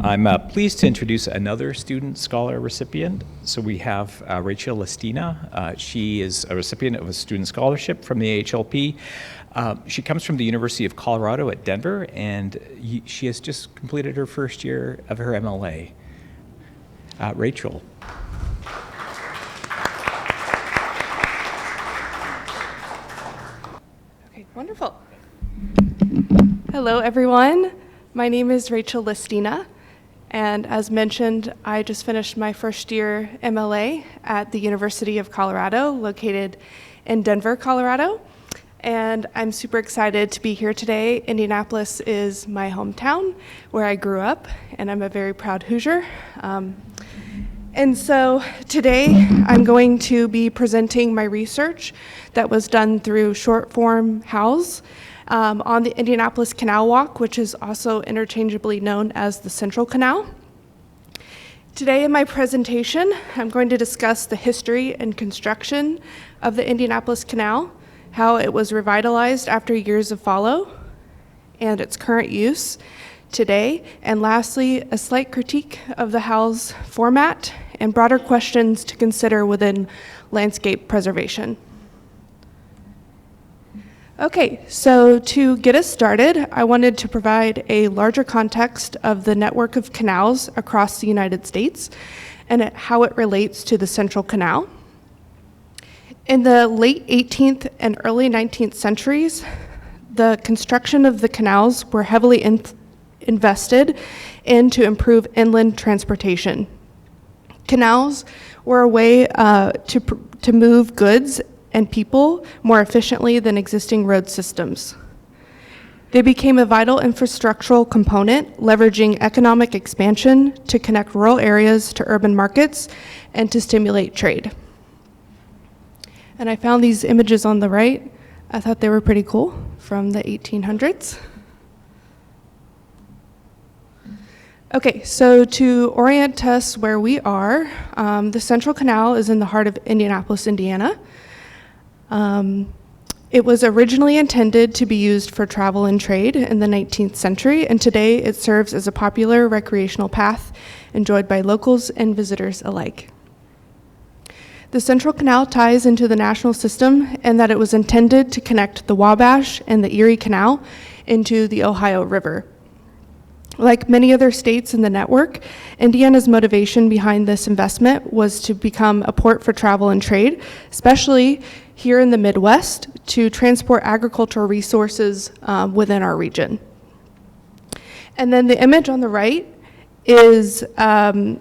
I'm pleased to introduce another student scholar recipient. So we have Rachel Lestina. She is a recipient of a student scholarship from the AHLP. She comes from the University of Colorado at Denver, and she has just completed her first year of her MLA. Rachel. Okay, wonderful. Hello, everyone. My name is Rachel Lestina, and as mentioned, I just finished my first year MLA at the University of Colorado, located in Denver, Colorado, and I'm super excited to be here today. Indianapolis is my hometown, where I grew up, and I'm a very proud Hoosier. And so today I'm going to be presenting my research that was done through short form HOWS on the Indianapolis Canal Walk, which is also interchangeably known as the Central Canal. Today in my presentation, I'm going to discuss the history and construction of the Indianapolis Canal, how it was revitalized after years of fallow, and its current use today, and lastly, a slight critique of the HOWS format and broader questions to consider within landscape preservation. Okay, so to get us started, I wanted to provide a larger context of the network of canals across the United States and how it relates to the Central Canal. In the late 18th and early 19th centuries, the construction of the canals were heavily invested in to improve inland transportation. Canals were a way to move goods and people more efficiently than existing road systems. They became a vital infrastructural component, leveraging economic expansion to connect rural areas to urban markets and to stimulate trade. And I found these images on the right. I thought they were pretty cool from the 1800s. Okay, so to orient us where we are, the Central Canal is in the heart of Indianapolis, Indiana. It was originally intended to be used for travel and trade in the 19th century, and today it serves as a popular recreational path enjoyed by locals and visitors alike. The Central Canal ties into the national system in that it was intended to connect the Wabash and the Erie Canal into the Ohio River. Like many other states in the network, Indiana's motivation behind this investment was to become a port for travel and trade, especially here in the Midwest, to transport agricultural resources within our region. And then the image on the right is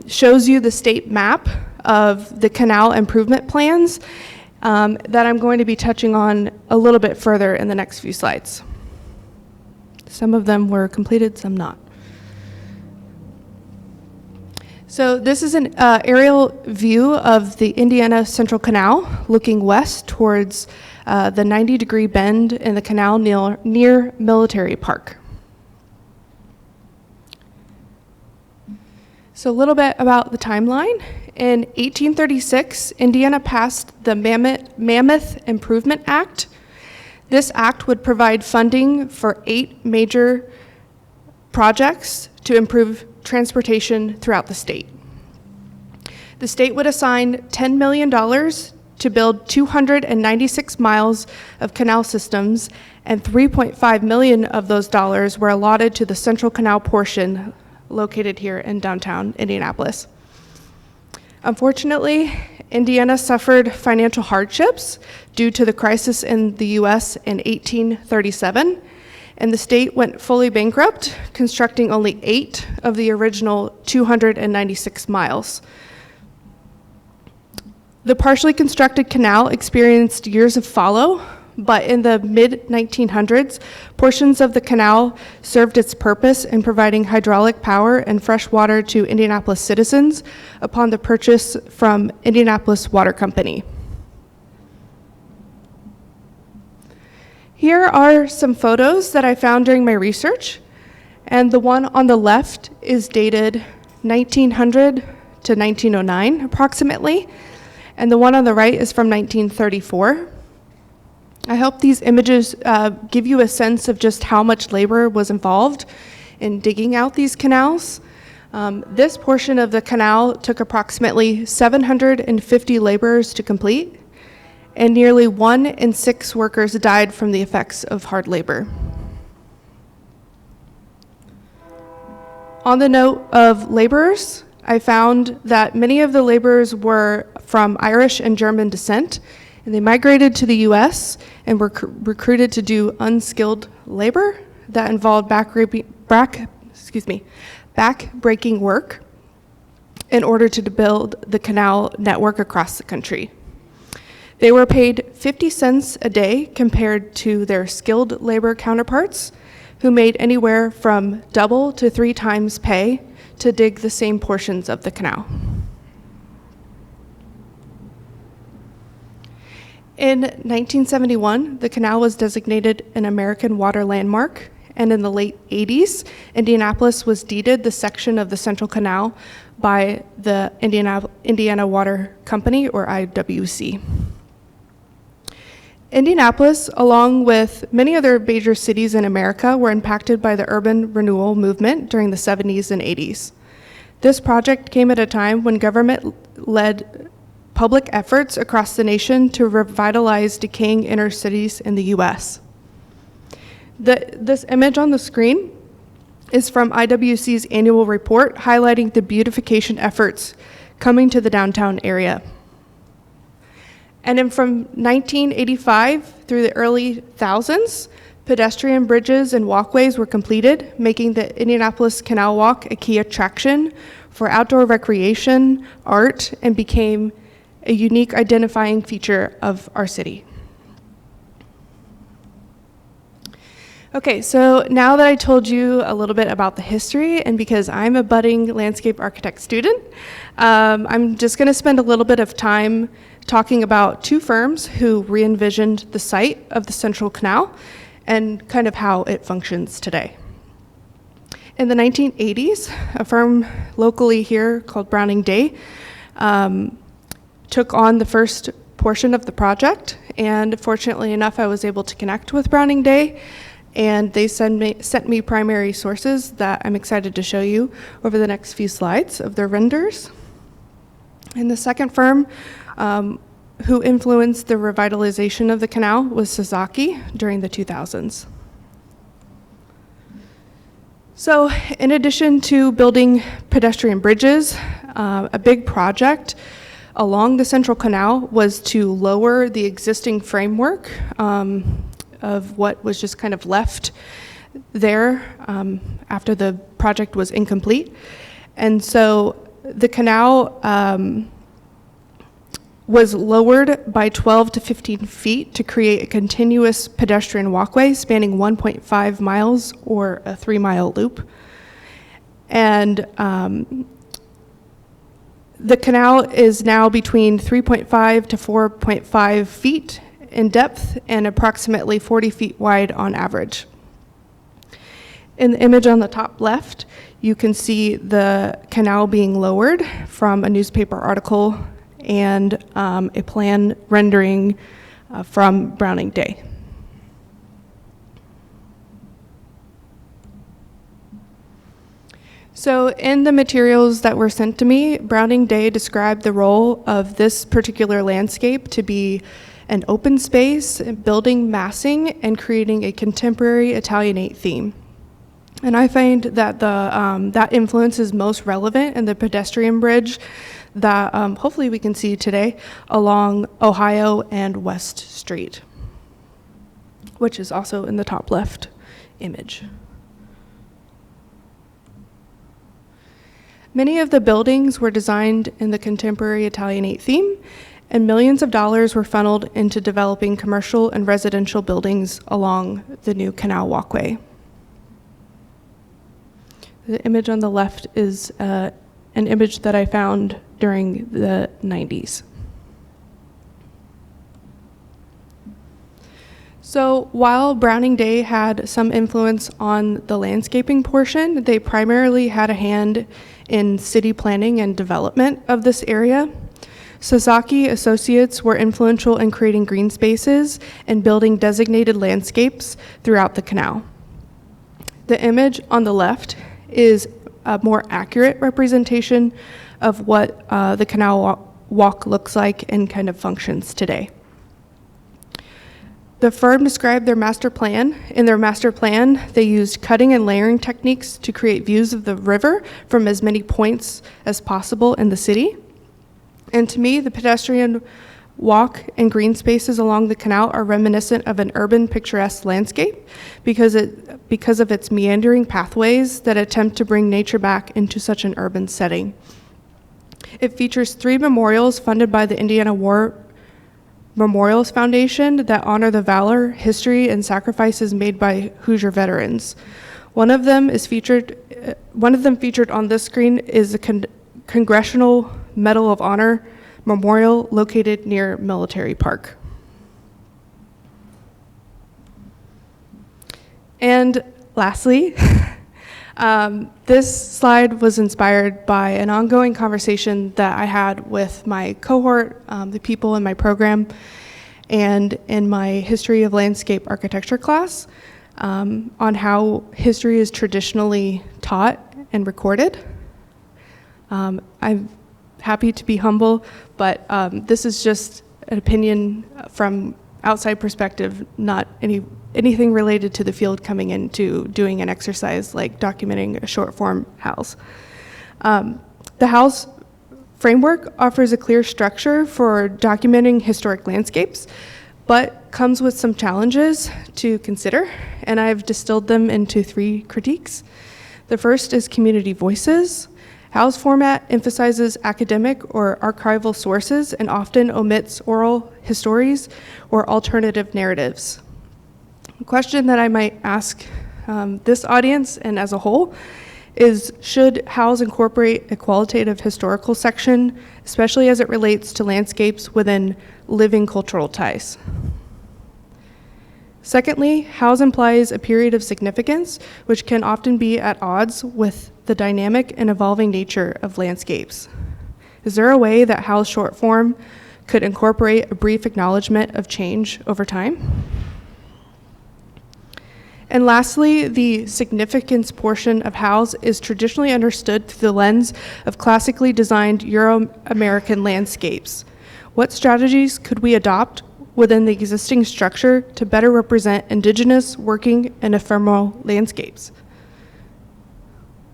shows you the state map of the canal improvement plans that I'm going to be touching on a little bit further in the next few slides. Some of them were completed, some not. So this is an aerial view of the Indiana Central Canal looking west towards the 90-degree bend in the canal near Military Park. So a little bit about the timeline. In 1836, Indiana passed the Mammoth Improvement Act. This act would provide funding for 8 major projects to improve transportation throughout the state. The state would assign $10 million to build 296 miles of canal systems, and $3.5 million of those dollars were allotted to the Central Canal portion located here in downtown Indianapolis. Unfortunately, Indiana suffered financial hardships due to the crisis in the U.S. in 1837, and the state went fully bankrupt, constructing only 8 of the original 296 miles. The partially constructed canal experienced years of fallow, but in the mid-1900s, portions of the canal served its purpose in providing hydraulic power and fresh water to Indianapolis citizens upon the purchase from Indianapolis Water Company. Here are some photos that I found during my research, and the one on the left is dated 1900 to 1909 approximately, and the one on the right is from 1934. I hope these images give you a sense of just how much labor was involved in digging out these canals. This portion of the canal took approximately 750 laborers to complete, and nearly 1 in 6 workers died from the effects of hard labor. On the note of laborers, I found that many of the laborers were from Irish and German descent, and they migrated to the US and were recruited to do unskilled labor that involved back-breaking work in order to build the canal network across the country. They were paid 50 cents a day compared to their skilled labor counterparts, who made anywhere from double to 3 times pay to dig the same portions of the canal. In 1971, the canal was designated an American Water Landmark, and in the late 80s, Indianapolis was deeded the section of the Central Canal by the Indiana Water Company, or IWC. Indianapolis, along with many other major cities in America, were impacted by the urban renewal movement during the 70s and 80s. This project came at a time when government led public efforts across the nation to revitalize decaying inner cities in the US. This image on the screen is from IWC's annual report highlighting the beautification efforts coming to the downtown area. And then from 1985 through the early thousands, pedestrian bridges and walkways were completed, making the Indianapolis Canal Walk a key attraction for outdoor recreation, art, and became a unique identifying feature of our city. Okay, so now that I told you a little bit about the history, and because I'm a budding landscape architect student, I'm just going to spend a little bit of time talking about 2 firms who re-envisioned the site of the Central Canal and kind of how it functions today. In the 1980s, a firm locally here called Browning Day took on the first portion of the project, and fortunately enough, I was able to connect with Browning Day, and they sent me primary sources that I'm excited to show you over the next few slides of their renders. And the second firm who influenced the revitalization of the canal was Sasaki during the 2000s. So in addition to building pedestrian bridges, a big project along the Central Canal was to lower the existing framework of what was just kind of left there after the project was incomplete. And so the canal was lowered by 12 to 15 feet to create a continuous pedestrian walkway spanning 1.5 miles or a 3-mile loop. And the canal is now between 3.5 to 4.5 feet in depth and approximately 40 feet wide on average. In the image on the top left, you can see the canal being lowered from a newspaper article and a plan rendering from Browning Day. So in the materials that were sent to me, Browning Day described the role of this particular landscape to be an open space, building massing, and creating a contemporary Italianate theme. And I find that that influence is most relevant in the pedestrian bridge that hopefully we can see today along Ohio and West Street, which is also in the top left image. Many of the buildings were designed in the contemporary Italianate theme, and millions of dollars were funneled into developing commercial and residential buildings along the new canal walkway. The image on the left is an image that I found during the 90s. So while Browning Day had some influence on the landscaping portion, they primarily had a hand in city planning and development of this area. Sasaki Associates were influential in creating green spaces and building designated landscapes throughout the canal. The image on the left is a more accurate representation of what the Canal Walk looks like and kind of functions today. The firm described their master plan. In their master plan, they used cutting and layering techniques to create views of the river from as many points as possible in the city. And to me, the pedestrian walk and green spaces along the canal are reminiscent of an urban picturesque landscape because of its meandering pathways that attempt to bring nature back into such an urban setting. It features 3 memorials funded by the Indiana War Memorials Foundation that honor the valor, history, and sacrifices made by Hoosier veterans. One of them featured on this screen is the Congressional Medal of Honor Memorial located near Military Park. And lastly, this slide was inspired by an ongoing conversation that I had with my cohort, the people in my program, and in my History of Landscape Architecture class on how history is traditionally taught and recorded. I'm happy to be humble, but this is just an opinion from outside perspective, not anything related to the field coming into doing an exercise like documenting a short form HALS. The HALS framework offers a clear structure for documenting historic landscapes, but comes with some challenges to consider, and I've distilled them into 3 critiques. The first is community voices. HALS format emphasizes academic or archival sources and often omits oral histories or alternative narratives. A question that I might ask this audience and as a whole is, should HALS incorporate a qualitative historical section, especially as it relates to landscapes within living cultural ties? Secondly, HALS implies a period of significance, which can often be at odds with the dynamic and evolving nature of landscapes. Is there a way that HALS short form could incorporate a brief acknowledgement of change over time? And lastly, the significance portion of HALS is traditionally understood through the lens of classically designed Euro-American landscapes. What strategies could we adopt within the existing structure to better represent indigenous, working, and ephemeral landscapes?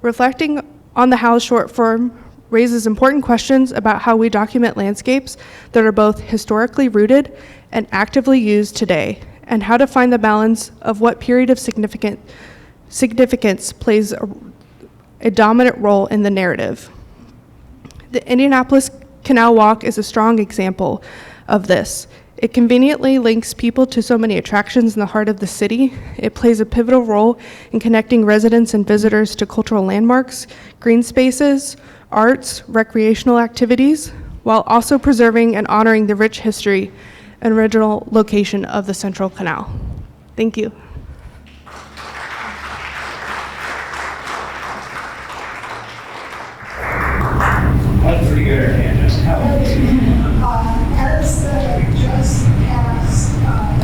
Reflecting on the HALS short form raises important questions about how we document landscapes that are both historically rooted and actively used today, and how to find the balance of what period of significance plays a dominant role in the narrative. The Indianapolis Canal Walk is a strong example of this. It conveniently links people to so many attractions in the heart of the city. It plays a pivotal role in connecting residents and visitors to cultural landmarks, green spaces, arts, recreational activities, while also preserving and honoring the rich history and original location of the Central Canal. Thank you. That's pretty good, Candace. How about you? As just passed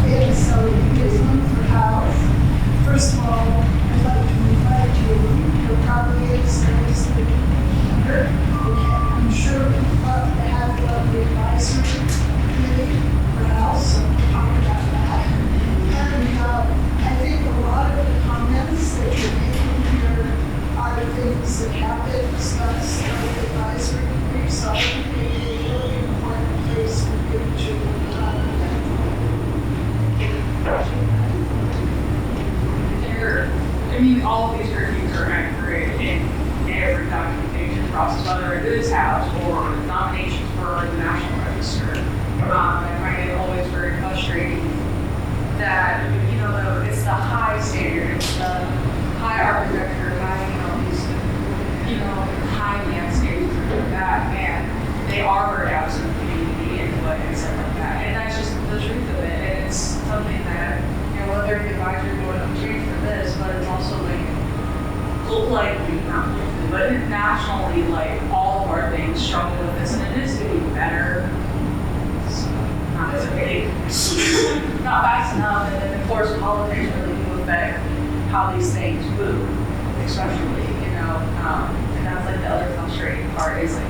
ASLUism for health, first of all, I'd like to invite you. Your property is here. I'm sure we'd love to have you on the advisory committee for health, so we'll talk about that. And I think a lot of the comments that you're making here are things that have been discussed on the advisory committee, so I think it would be a really important place for you to I mean, all of these reviews are accurate in every documentation process, whether it is HALS or nominations for the National Register. I find it always very frustrating that, it's the high standard, it's the high architecture, high landscapes like that, and they are very absent of community input and stuff like that. And that's just the truth of it. And it's something that, whether the advisory board will change for this, but it's also but nationally, all of our things struggle with this, and it is getting better. It's not as big, not fast enough, and then of course politics really do affect how these things move, especially, and that's like the other frustrating part is like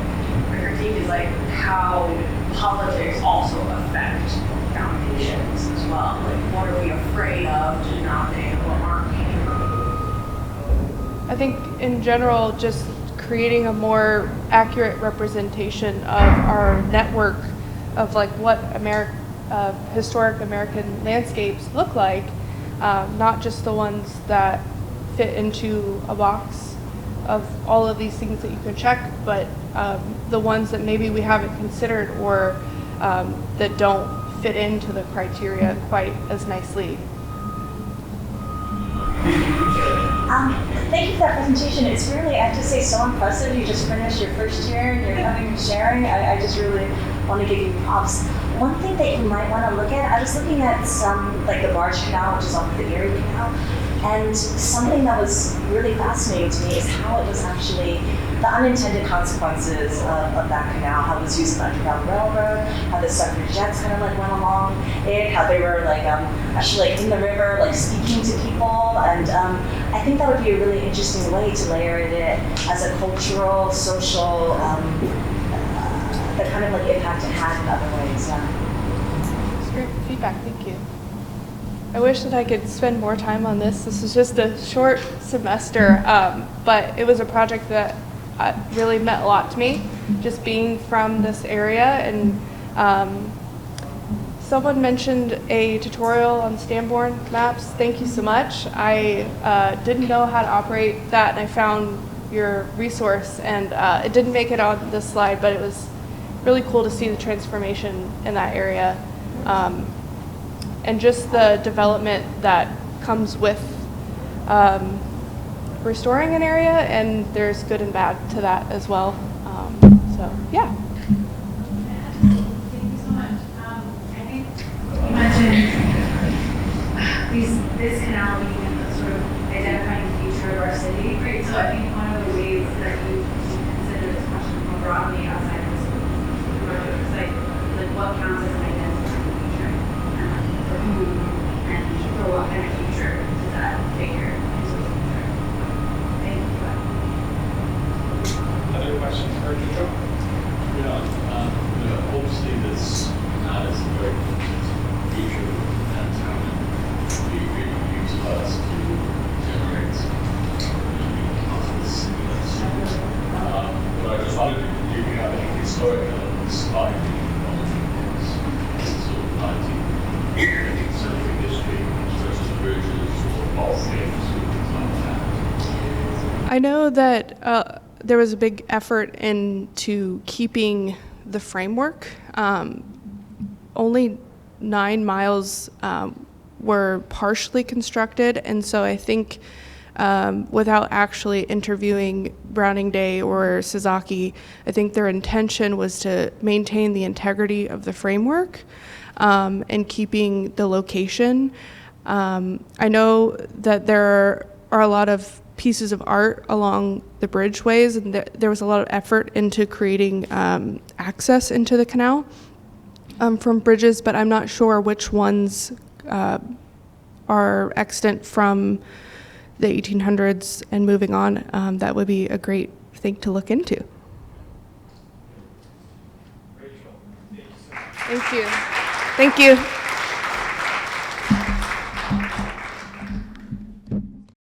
the critique is like how politics also affect foundations as well. Like what are we afraid of to not pay, what aren't paying? I think in general, just creating a more accurate representation of our network of like what historic American landscapes look like, not just the ones that fit into a box of all of these things that you can check, but the ones that maybe we haven't considered or that don't fit into the criteria quite as nicely. Thank you for that presentation. It's really, I have to say, so impressive. You just finished your first year and you're coming and sharing. I just really want to give you props. One thing that you might want to look at, I was looking at some, like the Barge Canal, which is off the Erie Canal, and something that was really fascinating to me is how it was actually the unintended consequences of that canal, how it was used in the Underground Railroad, how the suffragettes kind of like went along it, how they were like actually like in the river, like speaking to people, and I think that would be a really interesting way to layer it in as a cultural, social, the kind of like impact it had in other ways. Yeah. That's great feedback, thank you. I wish that I could spend more time on this. This was just a short semester, but it was a project that really meant a lot to me, just being from this area. And someone mentioned a tutorial on Sanborn maps. Thank you so much. I didn't know how to operate that, and I found your resource, and it didn't make it on this slide, but it was really cool to see the transformation in that area. And just the development that comes with restoring an area, and there's good and bad to that as well. So, yeah. Thank you so much. I think you mentioned this canal being a sort of identifying the future of our city, right? So I think one of the ways that you consider this question more broadly outside of this project is like what counts as an identifying future for who and for what kind of future does that figure into the future? Thank you. Other questions for Joe? Obviously this not as a very future and how it be really utilized to generate but I just wondered, do you have any historic elements like sort of 19th century history such as bridges or balconies or things like that? I know that there was a big effort into keeping the framework. Only 9 miles were partially constructed, and so I think without actually interviewing Browning Day or Sasaki, I think their intention was to maintain the integrity of the framework and keeping the location. I know that there are a lot of pieces of art along the bridgeways, and there was a lot of effort into creating access into the canal from bridges, but I'm not sure which ones are extant from the 1800s and moving on. That would be a great thing to look into. Rachel, thank you so much. Thank you. Thank you.